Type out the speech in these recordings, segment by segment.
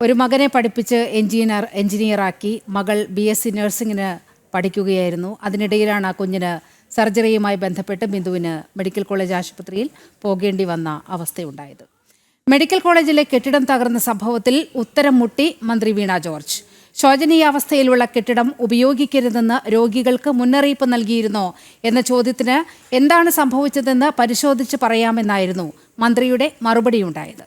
ഒരു മകനെ പഠിപ്പിച്ച് എഞ്ചിനീയറാക്കി മകൾ BSc നഴ്സിംഗിന് പഠിക്കുകയായിരുന്നു. അതിനിടയിലാണ് കുഞ്ഞിന് സർജറിയുമായി ബന്ധപ്പെട്ട് ബിന്ദുവിന് മെഡിക്കൽ കോളേജ് ആശുപത്രിയിൽ പോകേണ്ടി വന്ന അവസ്ഥയുണ്ടായത്. മെഡിക്കൽ കോളേജിലെ കെട്ടിടം തകർന്ന സംഭവത്തിൽ ഉത്തരം മുട്ടി മന്ത്രി വീണ ജോർജ്. ശോചനീയാവസ്ഥയിലുള്ള കെട്ടിടം ഉപയോഗിക്കരുതെന്ന് രോഗികൾക്ക് മുന്നറിയിപ്പ് നൽകിയിരുന്നോ എന്ന ചോദ്യത്തിന് എന്താണ് സംഭവിച്ചതെന്ന് പരിശോധിച്ച് പറയാമെന്നായിരുന്നു മന്ത്രിയുടെ മറുപടിയുണ്ടായത്.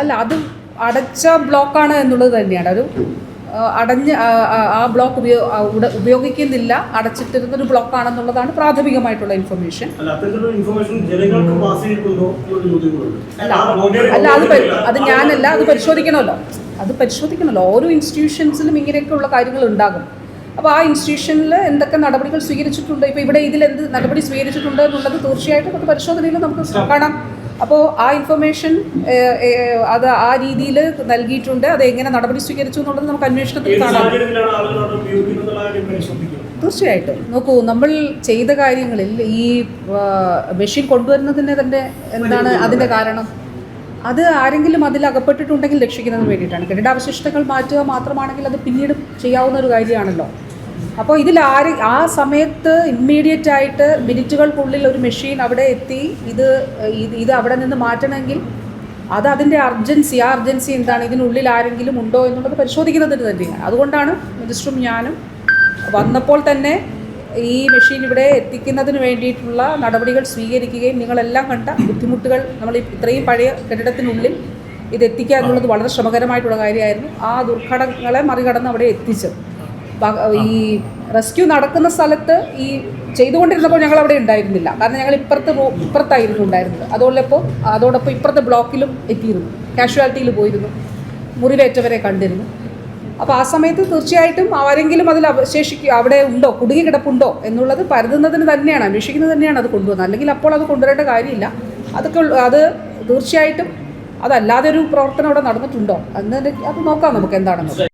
അല്ല, അത് അടച്ച ബ്ലോക്കാണ് എന്നുള്ളത് തന്നെയാണ്. ഒരു അടഞ്ഞ് ആ ബ്ലോക്ക് ഉപയോഗിക്കുന്നില്ല, അടച്ചിട്ടിരുന്നൊരു ബ്ലോക്കാണെന്നുള്ളതാണ് പ്രാഥമികമായിട്ടുള്ള ഇൻഫർമേഷൻ. അല്ല, അത് ഞാനല്ല, അത് പരിശോധിക്കണമല്ലോ. ഓരോ ഇൻസ്റ്റിറ്റ്യൂഷൻസിലും ഇങ്ങനെയൊക്കെയുള്ള കാര്യങ്ങൾ ഉണ്ടാകും. അപ്പോൾ ആ ഇൻസ്റ്റിറ്റ്യൂഷനിൽ എന്തൊക്കെ നടപടികൾ സ്വീകരിച്ചിട്ടുണ്ട്, ഇപ്പോൾ ഇവിടെ ഇതിലെന്ത് നടപടി സ്വീകരിച്ചിട്ടുണ്ട് എന്നുള്ളത് തീർച്ചയായിട്ടും അത് പരിശോധനയിൽ നമുക്ക് കാണാം. അപ്പോൾ ആ ഇൻഫർമേഷൻ അത് ആ രീതിയിൽ നൽകിയിട്ടുണ്ട്. അത് എങ്ങനെ നടപടി സ്വീകരിച്ചു എന്നുള്ളത് നമുക്ക് അന്വേഷണത്തിൽ കാണാം. തീർച്ചയായിട്ടും നോക്കൂ, നമ്മൾ ചെയ്ത കാര്യങ്ങളിൽ ഈ മെഷീൻ കൊണ്ടുവരുന്നതിന് തന്നെ എന്താണ് അതിൻ്റെ കാരണം? അത് ആരെങ്കിലും അതിൽ അകപ്പെട്ടിട്ടുണ്ടെങ്കിൽ രക്ഷിക്കുന്നതിന് വേണ്ടിയിട്ടാണ്. കെട്ടിടാവശിഷ്ടങ്ങൾ മാറ്റുക മാത്രമാണെങ്കിൽ അത് പിന്നീട് ചെയ്യാവുന്ന ഒരു കാര്യമാണല്ലോ. അപ്പോൾ ഇതിൽ ആ സമയത്ത് ഇമ്മീഡിയറ്റ് ആയിട്ട് മിനിറ്റുകൾക്കുള്ളിൽ ഒരു മെഷീൻ അവിടെ എത്തി ഇത് അവിടെ നിന്ന് മാറ്റണമെങ്കിൽ അത് അതിൻ്റെ അർജൻസി എന്താണ്, ഇതിനുള്ളിൽ ആരെങ്കിലും ഉണ്ടോ എന്നുള്ളത് പരിശോധിക്കുന്നതിന് തന്നെയാണ്. അതുകൊണ്ടാണ് മിനിസ്റ്ററും ഞാനും വന്നപ്പോൾ തന്നെ ഈ മെഷീൻ ഇവിടെ എത്തിക്കുന്നതിന് വേണ്ടിയിട്ടുള്ള നടപടികൾ സ്വീകരിക്കുകയും നിങ്ങളെല്ലാം കണ്ട ബുദ്ധിമുട്ടുകൾ, നമ്മൾ ഇത്രയും പഴയ കെട്ടിടത്തിനുള്ളിൽ ഇത് എത്തിക്കുക എന്നുള്ളത് വളരെ ശ്രമകരമായിട്ടുള്ള കാര്യമായിരുന്നു. ആ ദുർഘടങ്ങളെ മറികടന്ന് അവിടെ എത്തിച്ചത്. ഈ റെസ്ക്യൂ നടക്കുന്ന സ്ഥലത്ത് ഈ ചെയ്തുകൊണ്ടിരുന്നപ്പോൾ ഞങ്ങൾ അവിടെ ഉണ്ടായിരുന്നില്ല. കാരണം ഞങ്ങൾ ഇപ്പുറത്തായിരുന്നു ഉണ്ടായിരുന്നത്. അതോടൊപ്പം ഇപ്പുറത്തെ ബ്ലോക്കിലും എത്തിയിരുന്നു, കാഷ്വാലിറ്റിയിൽ പോയിരുന്നു, മുറിവേറ്റവരെ കണ്ടിരുന്നു. അപ്പോൾ ആ സമയത്ത് തീർച്ചയായിട്ടും ആരെങ്കിലും അതിൽ അവിടെ ഉണ്ടോ, കുടുങ്ങി കിടപ്പുണ്ടോ എന്നുള്ളത് പരതുന്നതിന് തന്നെയാണ്, അന്വേഷിക്കുന്നത് തന്നെയാണ് അത് കൊണ്ടുവന്നത്. അല്ലെങ്കിൽ അപ്പോൾ അത് കൊണ്ടുവരേണ്ട കാര്യമില്ല. അത് തീർച്ചയായിട്ടും അതല്ലാതെ ഒരു പ്രവർത്തനം അവിടെ നടന്നിട്ടുണ്ടോ അത് നോക്കാം നമുക്ക് എന്താണെന്ന്.